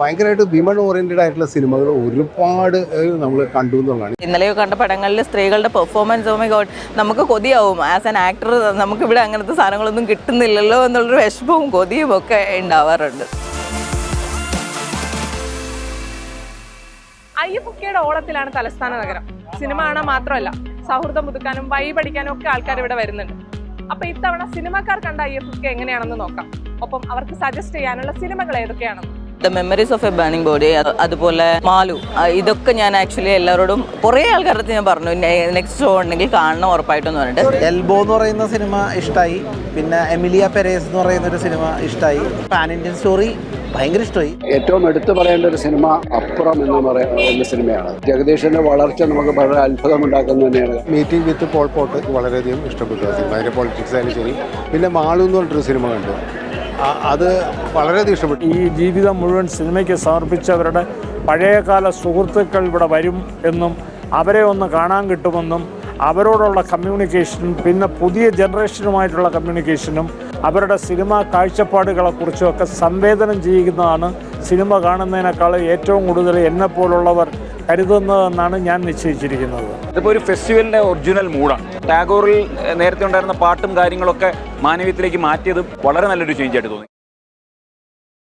ഭയങ്കരമായിട്ട് women oriented ആയിട്ടുള്ള സിനിമകൾ ഒരുപാട് നമ്മൾ കണ്ടു എന്നുള്ളതാണ്. ഇന്നലെ കണ്ട പടങ്ങളിൽ സ്ത്രീകളുടെ പെർഫോമൻസ്, ഓ മൈ ഗോഡ്, നമുക്ക് കൊതിയാവും. ആസ് ആൻ ആക്ടർ നമുക്കിവിടെ അങ്ങനത്തെ സാധനങ്ങളൊന്നും കിട്ടുന്നില്ലല്ലോ എന്നുള്ളൊരു വിഷമവും കൊതിയും ഒക്കെ ഉണ്ടാവാറുണ്ട്. അയ്യപ്പുക്കയുടെ ഓളത്തിലാണ് തലസ്ഥാന നഗരം. സിനിമ കാണാൻ മാത്രമല്ല, സൗഹൃദം പുതുക്കാനും വൈബടിക്കാനും ഒക്കെ ആൾക്കാർ ഇവിടെ വരുന്നുണ്ട്. അപ്പൊ ഇത്തവണ സിനിമക്കാർ കണ്ട അയ്യപ്പുക്ക എങ്ങനെയാണെന്ന് നോക്കാം. ഒപ്പം അവർക്ക് സജസ്റ്റ് ചെയ്യാനുള്ള സിനിമകൾ ഏതൊക്കെയാണെന്ന്. The memories of A burning body, അതുപോലെ മാലു, ഇതൊക്കെ ഞാൻ ആക്ച്വലി എല്ലാവരോടും കുറേ ആൾക്കാരുടെ അടുത്ത് ഞാൻ പറഞ്ഞു നെക്സ്റ്റ് ഷോ ഉണ്ടെങ്കിൽ കാണണം ഉറപ്പായിട്ടെന്ന് പറഞ്ഞിട്ട്. എൽബോ എന്ന് പറയുന്ന സിനിമ ഇഷ്ടമായി. പിന്നെ എമിലിയ പെരേസ് എന്ന് പറയുന്ന ഒരു സിനിമ ഇഷ്ടമായി. പാൻ ഇന്ത്യൻ സ്റ്റോറി ഭയങ്കര ഇഷ്ടമായി. ഏറ്റവും എടുത്തു പറയേണ്ട ഒരു സിനിമ അപ്പുറം എന്ന് പറയുന്ന സിനിമയാണ്. ജഗദീഷിന്റെ വളർച്ച നമുക്ക് വളരെ അത്ഭുതമുണ്ടാക്കുന്നത് തന്നെയാണ്. മീറ്റിംഗ് വിത്ത് പോൾ പോട്ട് വളരെയധികം ഇഷ്ടപ്പെട്ടു ആ സിനിമ. അതിൻ്റെ പൊളിറ്റിക്സ് ആയാലും ശരി. പിന്നെ മാളു എന്ന് പറഞ്ഞിട്ടൊരു സിനിമ കണ്ടു, അത് വളരെയധികം ഇഷ്ടപ്പെട്ടു. ഈ ജീവിതം മുഴുവൻ സിനിമയ്ക്ക് സമർപ്പിച്ചവരുടെ പഴയകാല സുഹൃത്തുക്കൾ ഇവിടെ വരും എന്നും അവരെ ഒന്ന് കാണാൻ കിട്ടുമെന്നും അവരോടുള്ള കമ്മ്യൂണിക്കേഷനും പിന്നെ പുതിയ ജനറേഷനുമായിട്ടുള്ള കമ്മ്യൂണിക്കേഷനും അവരുടെ സിനിമാ കാഴ്ചപ്പാടുകളെക്കുറിച്ചും ഒക്കെ സംവേദനം ചെയ്യുന്നതാണ് സിനിമ കാണുന്നതിനേക്കാൾ ഏറ്റവും കൂടുതൽ എന്നെപ്പോലുള്ളവർ കരുതുന്നതെന്നാണ് ഞാൻ നിശ്ചയിച്ചിരിക്കുന്നത്. ഇതിപ്പോൾ ഒരു ഫെസ്റ്റിവലിൻ്റെ ഒറിജിനൽ മൂഡാണ്. ടാഗോറിൽ നേരത്തെ ഉണ്ടായിരുന്ന പാട്ടും കാര്യങ്ങളൊക്കെ മാനവീയത്തിലേക്ക് മാറ്റിയത് വളരെ നല്ലൊരു ചേഞ്ച് ആയിട്ട് തോന്നി.